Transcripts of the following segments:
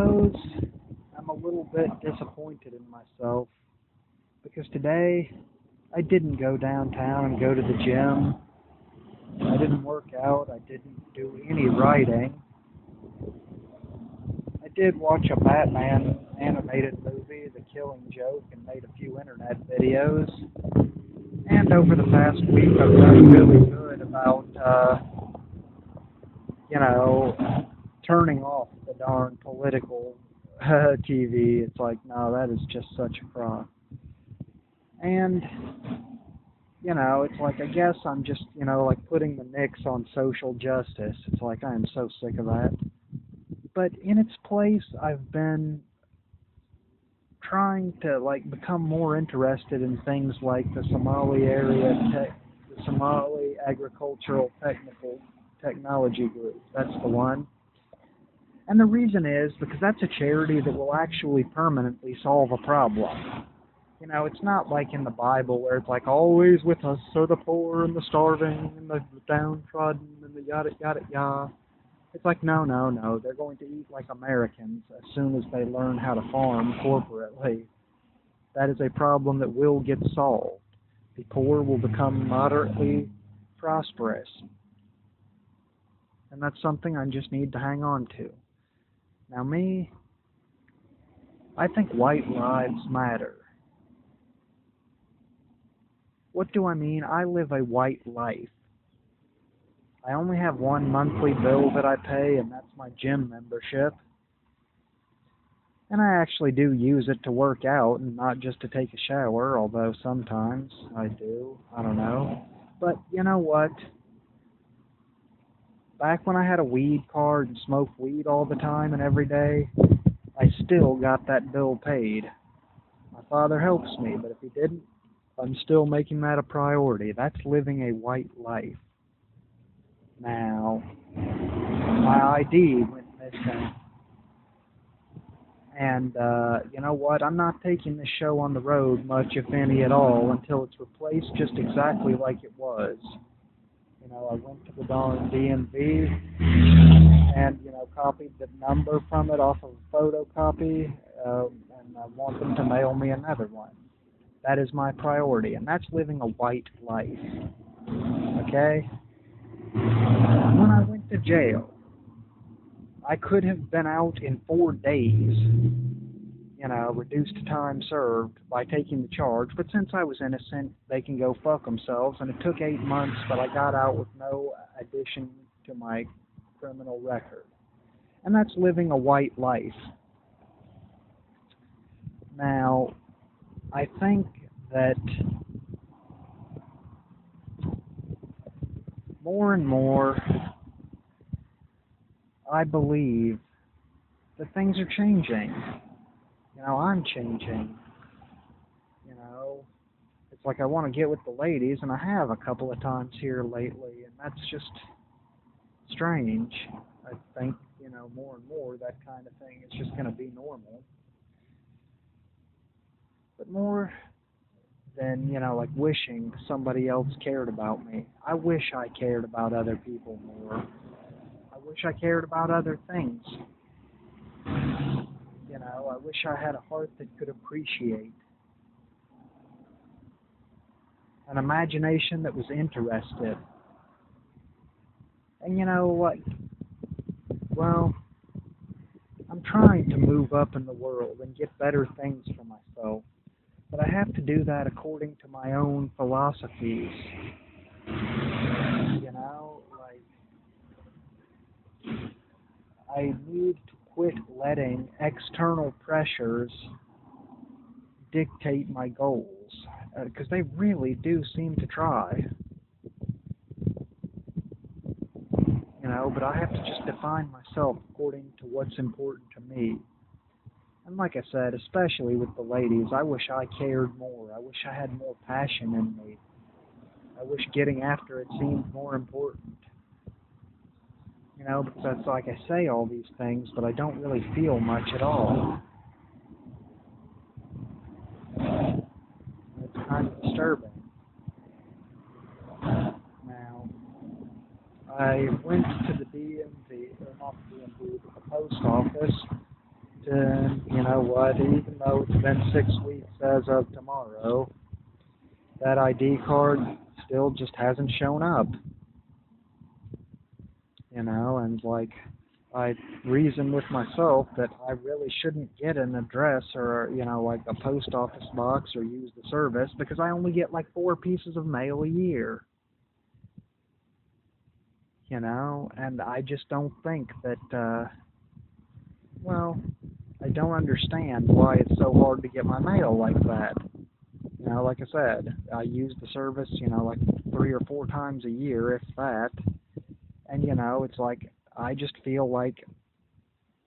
suppose I'm a little bit disappointed in myself because today I didn't go downtown and go to the gym. I didn't work out. I didn't do any writing. I did watch a Batman animated movie, The Killing Joke, and made a few internet videos. And over the past week, I've done really good about, turning off the darn political TV. It's like, no, that is just such a crock. And, it's like, I guess I'm just, like putting the nix on social justice. It's like, I am so sick of that. But in its place, I've been trying to, become more interested in things like the Somali the Somali Agricultural Technology Group. That's the one. And the reason is because that's a charity that will actually permanently solve a problem. It's not like in the Bible where it's like, always with us are the poor and the starving and the downtrodden and the yada yada yada. It's like, no. They're going to eat like Americans as soon as they learn how to farm corporately. That is a problem that will get solved. The poor will become moderately prosperous. And that's something I just need to hang on to. Now me, I think white lives matter. What do I mean? I live a white life. I only have one monthly bill that I pay, and that's my gym membership. And I actually do use it to work out and not just to take a shower, although sometimes I do. I don't know. But you know what? Back when I had a weed card and smoked weed all the time and every day, I still got that bill paid. My father helps me, but if he didn't, I'm still making that a priority. That's living a white life. Now, my ID went missing. And, you know what? I'm not taking this show on the road much, if any at all, until it's replaced just exactly like it was. I went to the darn DMV and, copied the number from it off of a photocopy, and I want them to mail me another one. That is my priority, and that's living a white life. Okay? When I went to jail, I could have been out in 4 days, reduced to time served by taking the charge, but since I was innocent, they can go fuck themselves, and it took 8 months, but I got out with no addition to my criminal record. And that's living a white life. Now, I think that more and more, I believe that things are changing. I'm changing. It's like I want to get with the ladies, and I have a couple of times here lately, and that's just strange. I think, more and more that kind of thing is just going to be normal. But more than, wishing somebody else cared about me, I wish I cared about other people more. I wish I cared about other things. I wish I had a heart that could appreciate. An imagination that was interested. And well, I'm trying to move up in the world and get better things for myself. But I have to do that according to my own philosophies. I need to quit letting external pressures dictate my goals, because they really do seem to try. But I have to just define myself according to what's important to me. And like I said, especially with the ladies, I wish I cared more. I wish I had more passion in me. I wish getting after it seemed more important. Because that's like I say all these things, but I don't really feel much at all. It's kind of disturbing. Now, I went to the DMV, or not the DMV, but the post office, you know what, even though it's been 6 weeks as of tomorrow, that ID card still just hasn't shown up. You know, and like, I reason with myself that I really shouldn't get an address or, you know, like a post office box or use the service because I only get like 4 pieces of mail a year. You know, and I just don't think that, well, I don't understand why it's so hard to get my mail like that. You know, like I said, I use the service, you know, like 3 or 4 times a year, if that. And, you know, it's like, I just feel like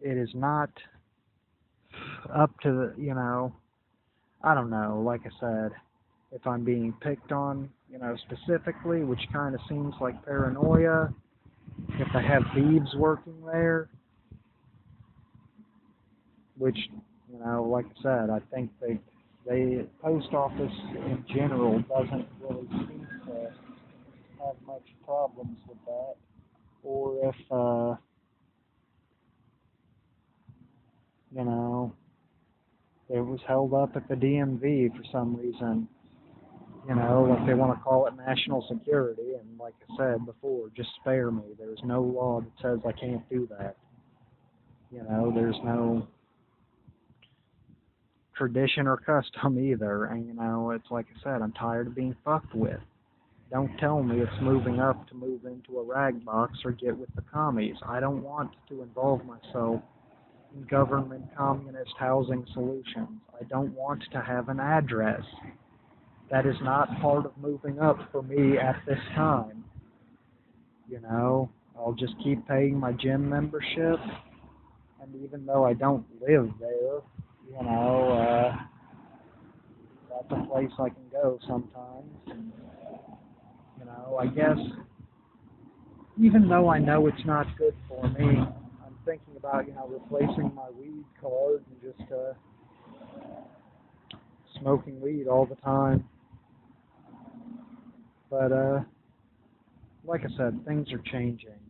it is not up to the, you know, I don't know, like I said, if I'm being picked on, you know, specifically, which kind of seems like paranoia, if they have thieves working there, which, you know, like I said, I think the post office in general doesn't really seem to have much problems with that, or if, you know, it was held up at the DMV for some reason. You know, like they want to call it national security, and like I said before, just spare me. There's no law that says I can't do that. You know, there's no tradition or custom either, and you know, it's like I said, I'm tired of being fucked with. Don't tell me it's moving up to move into a rag box or get with the commies. I don't want to involve myself in government communist housing solutions. I don't want to have an address. That is not part of moving up for me at this time. You know, I'll just keep paying my gym membership, and even though I don't live there, you know, that's a place I can go sometimes. And, you know, I guess, even though I know it's not good for me, I'm thinking about, you know, replacing my weed card and just smoking weed all the time. But, like I said, things are changing.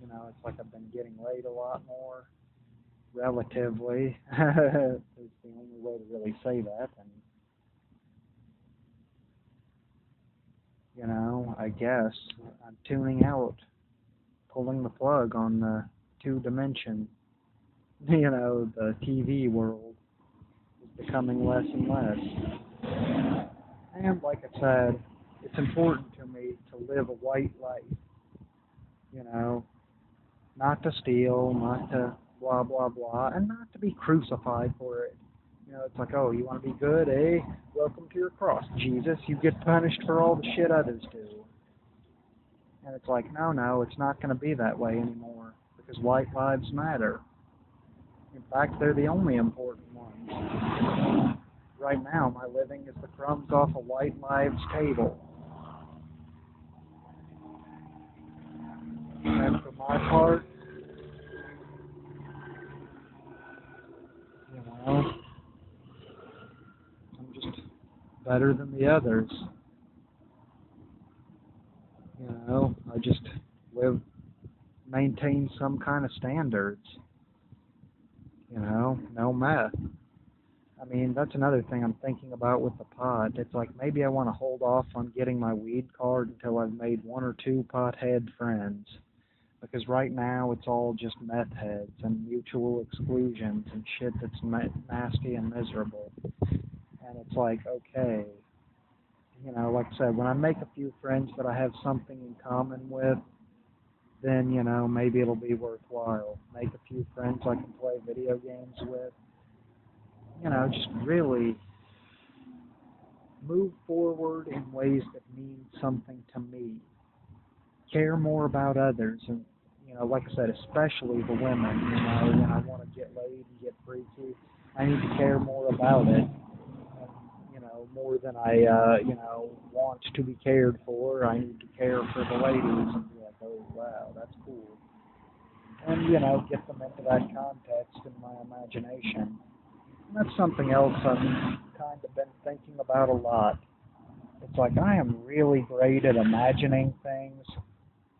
You know, it's like I've been getting laid a lot more, relatively. It's the only way to really say that. And, you know, I guess I'm tuning out, pulling the plug on the 2 dimension. You know, the TV world is becoming less and less. And like I said, it's important to me to live a white life, you know, not to steal, not to blah, blah, blah, and not to be crucified for it. You know, it's like, oh, you want to be good, eh? Welcome to your cross, Jesus. You get punished for all the shit others do. And it's like, no, it's not going to be that way anymore, because white lives matter. In fact, they're the only important ones. Right now, my living is the crumbs off a white lives table. And for my part, you know, I'm just better than the others. You know, I just maintain some kind of standards. You know, no meth. I mean, that's another thing I'm thinking about with the pot. It's like maybe I want to hold off on getting my weed card until I've made 1 or 2 pothead friends. Because right now it's all just meth heads and mutual exclusions and shit that's nasty and miserable. And it's like, okay, you know, like I said, when I make a few friends that I have something in common with, then, you know, maybe it'll be worthwhile. Make a few friends I can play video games with. You know, just really move forward in ways that mean something to me. Care more about others, and, you know, like I said, especially the women. You know, when I want to get laid and get freaky, I need to care more about it. And, you know, more than I, you know, want to be cared for, I need to care for the ladies and be like, oh, wow, that's cool. And, you know, get them into that context in my imagination. And that's something else I've kind of been thinking about a lot. It's like I am really great at imagining things,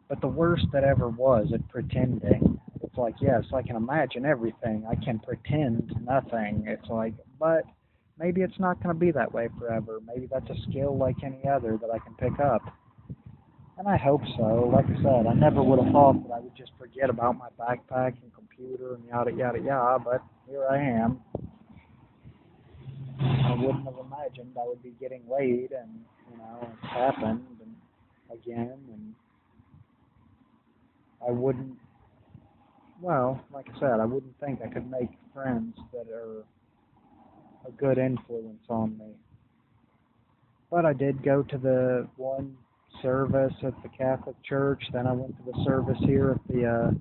but the worst that ever was at pretending. it's like, yes, I can imagine everything. I can pretend nothing. It's like, but maybe it's not going to be that way forever. Maybe that's a skill like any other that I can pick up. And I hope so. Like I said, I never would have thought that I would just forget about my backpack and computer and yada, yada, yada, but here I am. I wouldn't have imagined I would be getting laid, and, it's happened and again, and I wouldn't, well, like I said, I wouldn't think I could make friends that are a good influence on me. But I did go to the one service at the Catholic Church, then I went to the service here at the,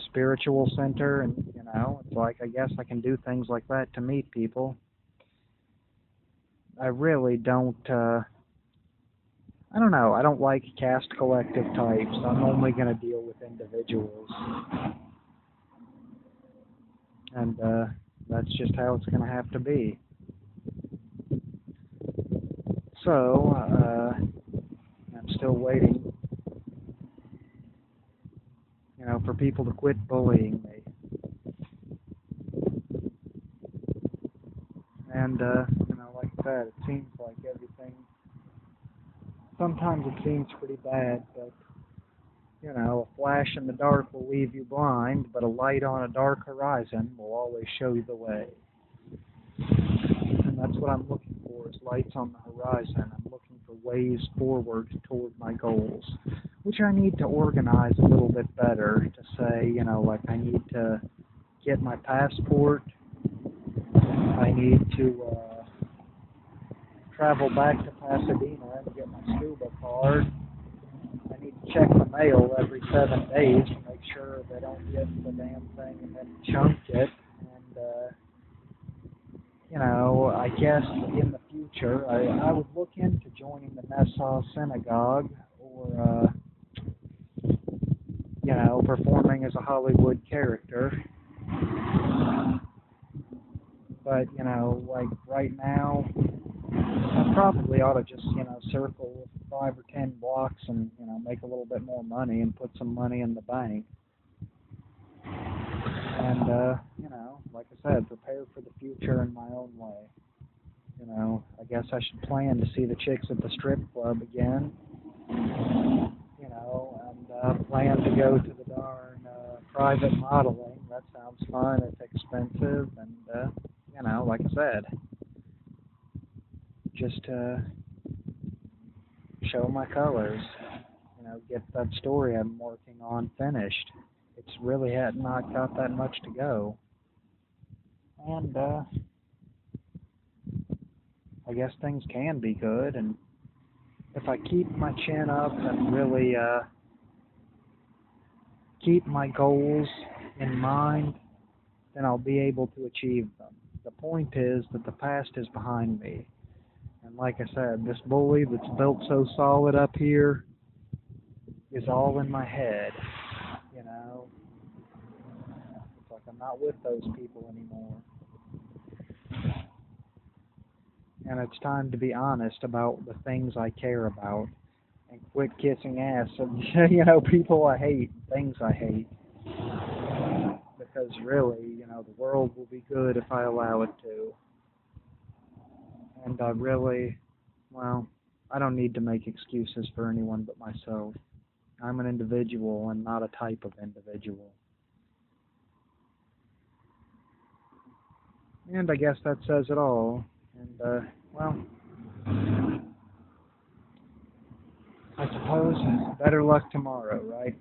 spiritual center, and, it's like, I guess I can do things like that to meet people. I really don't, I don't know, I don't like caste collective types. I'm only going to deal with individuals. And, that's just how it's going to have to be. So, I'm still waiting, for people to quit bullying me. And, like I said, it seems like everything, sometimes it seems pretty bad, but, a flash in the dark will leave you blind, but a light on a dark horizon will always show you the way. And that's what I'm looking for, is lights on the horizon. I'm looking for ways forward toward my goals, which I need to organize a little bit better to say, like I need to get my passport, I need to travel back to Pasadena and get my scuba card. I need to check the mail every 7 days to make sure they don't get the damn thing and then chunk it. And, I guess in the future, I would look into joining the Nassau Synagogue or, performing as a Hollywood character. But, like right now, I probably ought to just, circle 5 or 10 blocks and, make a little bit more money and put some money in the bank. And, like I said, prepare for the future in my own way. I guess I should plan to see the chicks at the strip club again. And plan to go to the darn private modeling. That sounds fun. It's expensive. And, like I said, just show my colors. Get that story I'm working on finished. It's really had not got that much to go. And I guess things can be good, and if I keep my chin up and really keep my goals in mind, then I'll be able to achieve them. The point is that the past is behind me. And like I said, this bully that's built so solid up here is all in my head, It's like I'm not with those people anymore. And it's time to be honest about the things I care about and quit kissing ass of, people I hate, things I hate. Because really, the world will be good if I allow it to. And I really, I don't need to make excuses for anyone but myself. I'm an individual and not a type of individual. And I guess that says it all. And, I suppose better luck tomorrow, right?